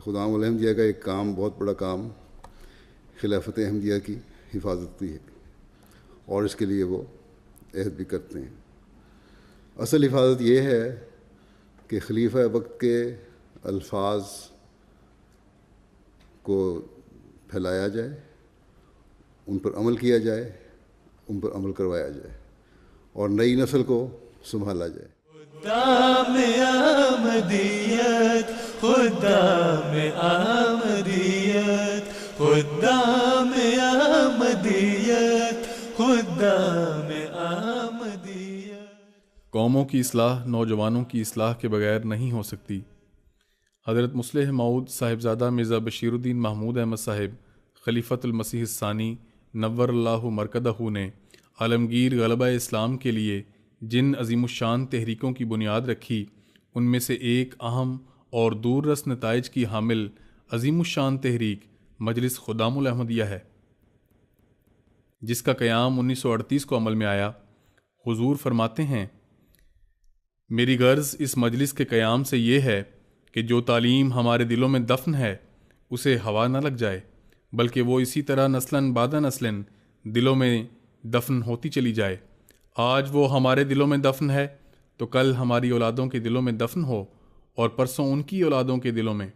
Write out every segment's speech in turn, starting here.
خدام الاحمدیہ کا ایک کام، بہت بڑا کام، خلافت احمدیہ کی حفاظت بھی ہے، اور اس کے لیے وہ عہد بھی کرتے ہیں۔ اصل حفاظت یہ ہے کہ خلیفہ وقت کے الفاظ کو پھیلایا جائے، ان پر عمل کیا جائے، ان پر عمل کروایا جائے، اور نئی نسل کو سنبھالا جائے۔ خدام احمدیت، خدام احمدیت، خدام احمدیت، خدام احمدیت۔ قوموں کی اصلاح نوجوانوں کی اصلاح کے بغیر نہیں ہو سکتی۔ حضرت مصلح موعود صاحبزادہ مرزا بشیر الدین محمود احمد صاحب خلیفۃ المسیح الثانی نور اللہ مرکدہ نے عالمگیر غلبہ اسلام کے لیے جن عظیم الشان تحریکوں کی بنیاد رکھی، ان میں سے ایک اہم اور دور رس نتائج کی حامل عظیم الشان تحریک مجلس خدام الاحمدیہ ہے، جس کا قیام 1938 کو عمل میں آیا۔ حضور فرماتے ہیں، میری غرض اس مجلس کے قیام سے یہ ہے کہ جو تعلیم ہمارے دلوں میں دفن ہے اسے ہوا نہ لگ جائے، بلکہ وہ اسی طرح نسلاً بعد نسلاً دلوں میں دفن ہوتی چلی جائے۔ آج وہ ہمارے دلوں میں دفن ہے تو کل ہماری اولادوں کے دلوں میں دفن ہو، اور پرسوں ان کی اولادوں کے دلوں میں،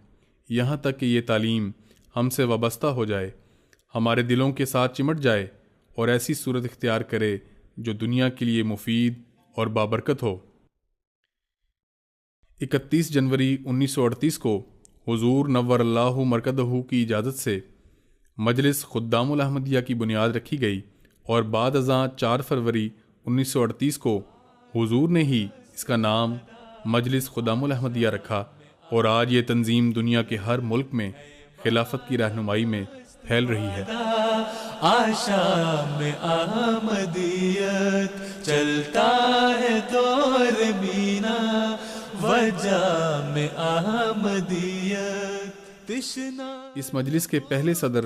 یہاں تک کہ یہ تعلیم ہم سے وابستہ ہو جائے، ہمارے دلوں کے ساتھ چمٹ جائے اور ایسی صورت اختیار کرے جو دنیا کے لیے مفید اور بابرکت ہو۔ 31 جنوری 1938 کو حضور نور اللہ مرکدہ کی اجازت سے مجلس خدام الاحمدیہ کی بنیاد رکھی گئی، اور بعد ازاں 4 فروری 1938 کو حضور نے ہی اس کا نام مجلس خدام الاحمدیہ رکھا، اور آج یہ تنظیم دنیا کے ہر ملک میں خلافت کی رہنمائی میں پھیل رہی ہے۔ آشام احمدیت چلتا ہے دور مینا، وجام احمدیت تشنا۔ اس مجلس کے پہلے صدر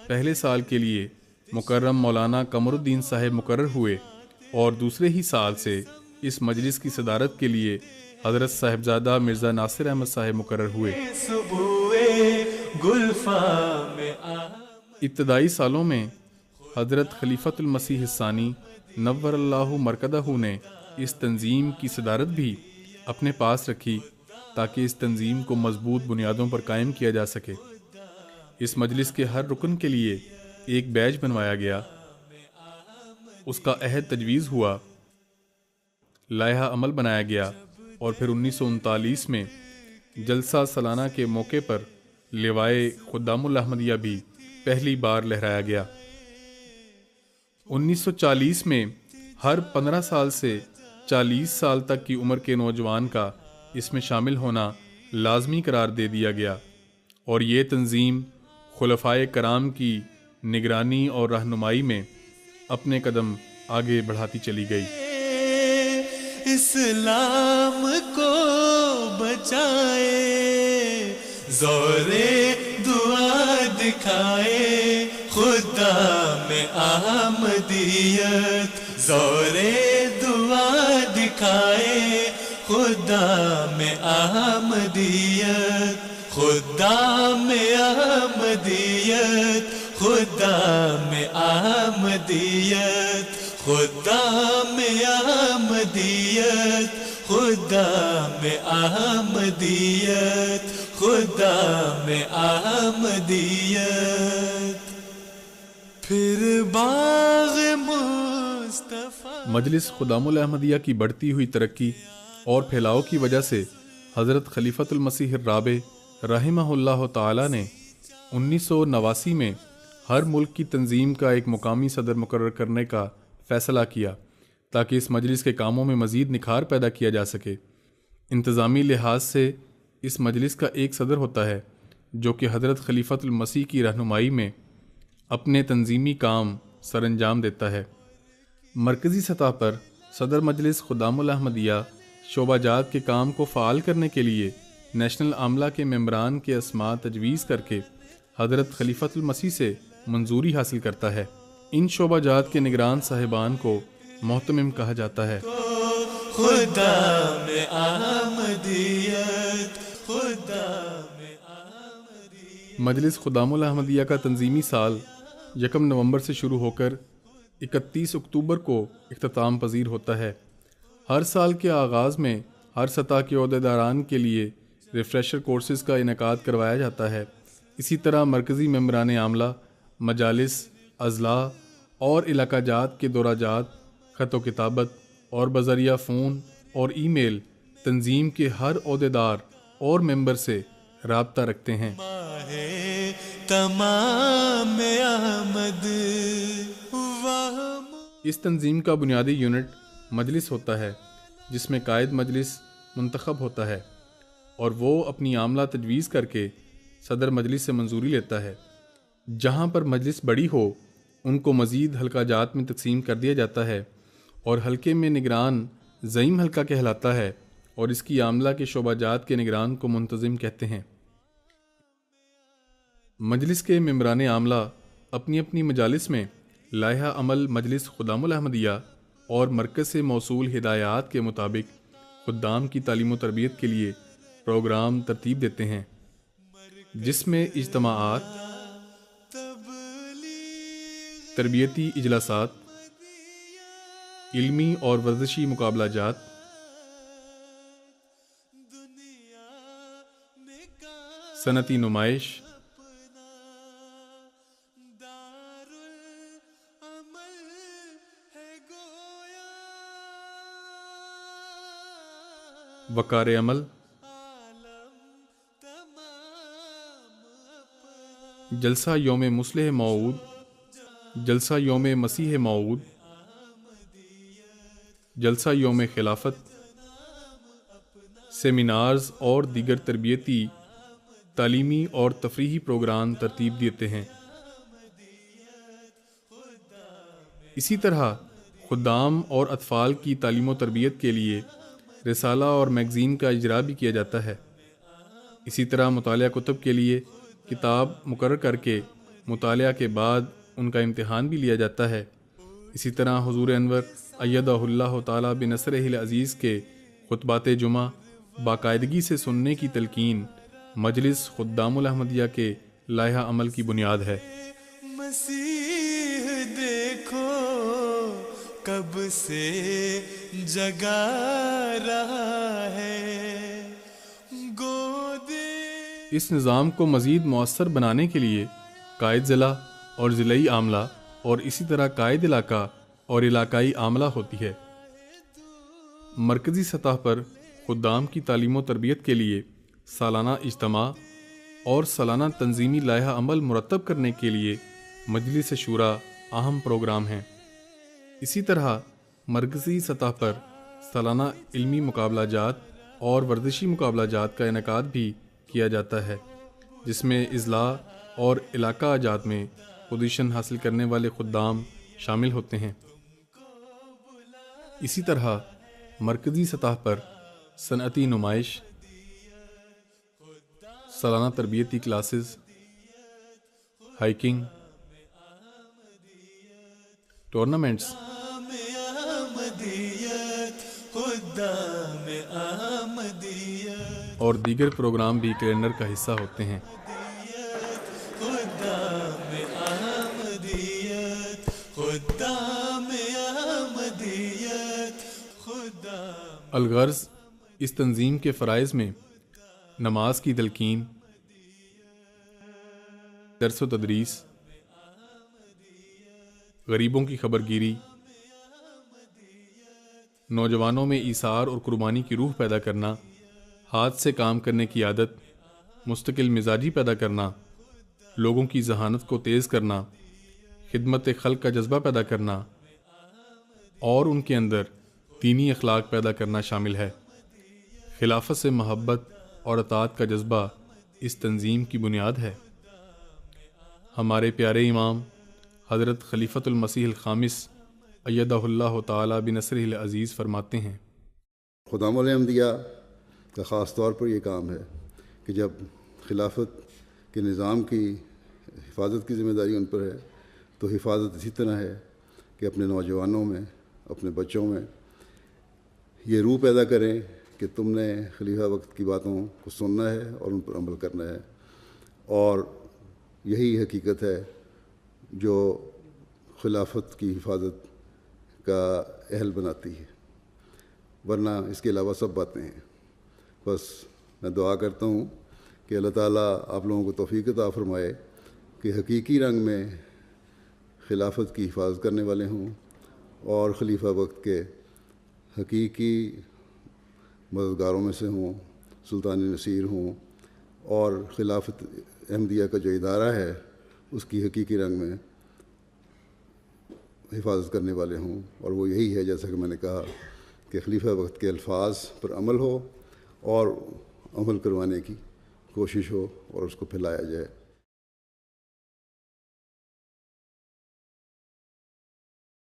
پہلے سال کے لیے مکرم مولانا قمر الدین صاحب مقرر ہوئے، اور دوسرے ہی سال سے اس مجلس کی صدارت کے لیے حضرت صاحبزادہ مرزا ناصر احمد صاحب مقرر ہوئے۔ ابتدائی سالوں میں حضرت خلیفۃ المسیح الثانی نور اللہ مرکدہ نے اس تنظیم کی صدارت بھی اپنے پاس رکھی تاکہ اس تنظیم کو مضبوط بنیادوں پر قائم کیا جا سکے۔ اس مجلس کے ہر رکن کے لیے ایک بیج بنوایا گیا، اس کا عہد تجویز ہوا، لائحہ عمل بنایا گیا، اور پھر 1939 میں جلسہ سالانہ کے موقع پر لوائے خدام الاحمدیہ بھی پہلی بار لہرایا گیا۔ 1940 میں ہر 15 سال سے 40 سال تک کی عمر کے نوجوان کا اس میں شامل ہونا لازمی قرار دے دیا گیا، اور یہ تنظیم خلفائے کرام کی نگرانی اور رہنمائی میں اپنے قدم آگے بڑھاتی چلی گئی۔ اسلام کو بچائے، زور دعا دکھائے خدام احمدیت، زور دعا دکھائے خدام احمدیت، خدام احمدیت، خدام احمدیت، خدام احمدیت، خدام احمدیت، خدام احمدیت، پھر باغ مصطفیٰ۔ مجلس خدام الاحمدیہ کی بڑھتی ہوئی ترقی اور پھیلاؤ کی وجہ سے حضرت خلیفۃ المسیح الرابع رحمہ اللہ تعالی نے 1989 میں ہر ملک کی تنظیم کا ایک مقامی صدر مقرر کرنے کا فیصلہ کیا تاکہ اس مجلس کے کاموں میں مزید نکھار پیدا کیا جا سکے۔ انتظامی لحاظ سے اس مجلس کا ایک صدر ہوتا ہے جو کہ حضرت خلیفۃ المسیح کی رہنمائی میں اپنے تنظیمی کام سر انجام دیتا ہے۔ مرکزی سطح پر صدر مجلس خدام الاحمدیہ شعبہ جات کے کام کو فعال کرنے کے لیے نیشنل عاملہ کے ممبران کے اسماء تجویز کر کے حضرت خلیفۃ المسیح سے منظوری حاصل کرتا ہے۔ ان شعبہ جات کے نگران صاحبان کو محتمم کہا جاتا ہے۔ خدام احمدیت، خدام مجلس خدام الاحمدیہ کا تنظیمی سال 1 نومبر سے شروع ہو کر 31 اکتوبر کو اختتام پذیر ہوتا ہے۔ ہر سال کے آغاز میں ہر سطح کے عہدیداران کے لیے ریفریشر کورسز کا انعقاد کروایا جاتا ہے۔ اسی طرح مرکزی ممبران عاملہ، مجالس، اضلاع اور علاقہ جات کے دورہ جات، خط و کتابت اور بذریعہ فون اور ای میل تنظیم کے ہر عہدیدار اور ممبر سے رابطہ رکھتے ہیں۔ تمام احمد اس تنظیم کا بنیادی یونٹ مجلس ہوتا ہے، جس میں قائد مجلس منتخب ہوتا ہے اور وہ اپنی عاملہ تجویز کر کے صدر مجلس سے منظوری لیتا ہے۔ جہاں پر مجلس بڑی ہو ان کو مزید حلقہ جات میں تقسیم کر دیا جاتا ہے اور حلقے میں نگران زعیم حلقہ کہلاتا ہے اور اس کی عاملہ کے شعبہ جات کے نگران کو منتظم کہتے ہیں۔ مجلس کے ممبران عاملہ اپنی اپنی مجالس میں لائحہ عمل مجلس خدام الاحمدیہ اور مرکز سے موصول ہدایات کے مطابق خدام کی تعلیم و تربیت کے لیے پروگرام ترتیب دیتے ہیں، جس میں اجتماعات، تربیتی اجلاسات، علمی اور ورزشی مقابلہ جات، صنعتی نمائش، وقار عمل، جلسہ یوم مصلح موعود، جلسہ یوم مسیح موعود، جلسہ یوم خلافت، سیمینارز اور دیگر تربیتی، تعلیمی اور تفریحی پروگرام ترتیب دیتے ہیں۔ اسی طرح خدام اور اطفال کی تعلیم و تربیت کے لیے رسالہ اور میگزین کا اجرا بھی کیا جاتا ہے۔ اسی طرح مطالعہ کتب کے لیے کتاب مقرر کر کے مطالعہ کے بعد ان کا امتحان بھی لیا جاتا ہے۔ اسی طرح حضور انور ایدہ اللہ تعالیٰ بنصرہ العزیز کے خطبات جمعہ باقاعدگی سے سننے کی تلقین مجلس خدام الاحمدیہ کے لائحہ عمل کی بنیاد ہے۔ مسیح دیکھو کب سے جگا رہا ہے گودے۔ اس نظام کو مزید مؤثر بنانے کے لیے قائد ضلع اور ضلعی عاملہ اور اسی طرح قائد علاقہ اور علاقائی عاملہ ہوتی ہے۔ مرکزی سطح پر خدام کی تعلیم و تربیت کے لیے سالانہ اجتماع اور سالانہ تنظیمی لائحہ عمل مرتب کرنے کے لیے مجلس شورا اہم پروگرام ہیں۔ اسی طرح مرکزی سطح پر سالانہ علمی مقابلہ جات اور ورزشی مقابلہ جات کا انعقاد بھی کیا جاتا ہے، جس میں اضلاع اور علاقہ جات میں پوزیشن حاصل کرنے والے خدام شامل ہوتے ہیں۔ اسی طرح مرکزی سطح پر صنعتی نمائش، سالانہ تربیتی کلاسز، ہائیکنگ، ٹورنامنٹس اور دیگر پروگرام بھی کیلنڈر کا حصہ ہوتے ہیں۔ الغرض اس تنظیم کے فرائض میں نماز کی تلقین، درس و تدریس، غریبوں کی خبرگیری، نوجوانوں میں ایثار اور قربانی کی روح پیدا کرنا، ہاتھ سے کام کرنے کی عادت، مستقل مزاجی پیدا کرنا، لوگوں کی ذہانت کو تیز کرنا، خدمت خلق کا جذبہ پیدا کرنا اور ان کے اندر دینی اخلاق پیدا کرنا شامل ہے۔ خلافت سے محبت اور اطاعت کا جذبہ اس تنظیم کی بنیاد ہے۔ ہمارے پیارے امام حضرت خلیفۃ المسیح الخامس ایدہ اللہ تعالیٰ بنصرہ العزیز فرماتے ہیں، خدام الاحمدیہ کا خاص طور پر یہ کام ہے کہ جب خلافت کے نظام کی حفاظت کی ذمہ داری ان پر ہے تو حفاظت اسی طرح ہے کہ اپنے نوجوانوں میں، اپنے بچوں میں یہ روح پیدا کریں کہ تم نے خلیفہ وقت کی باتوں کو سننا ہے اور ان پر عمل کرنا ہے، اور یہی حقیقت ہے جو خلافت کی حفاظت کا اہل بناتی ہے، ورنہ اس کے علاوہ سب باتیں ہیں۔ بس میں دعا کرتا ہوں کہ اللہ تعالیٰ آپ لوگوں کو توفیق عطا فرمائے کہ حقیقی رنگ میں خلافت کی حفاظت کرنے والے ہوں اور خلیفہ وقت کے حقیقی مددگاروں میں سے ہوں، سلطان نصیر ہوں، اور خلافت احمدیہ کا جو ادارہ ہے اس کی حقیقی رنگ میں حفاظت کرنے والے ہوں، اور وہ یہی ہے جیسا کہ میں نے کہا کہ خلیفہ وقت کے الفاظ پر عمل ہو اور عمل کروانے کی کوشش ہو اور اس کو پھیلایا جائے۔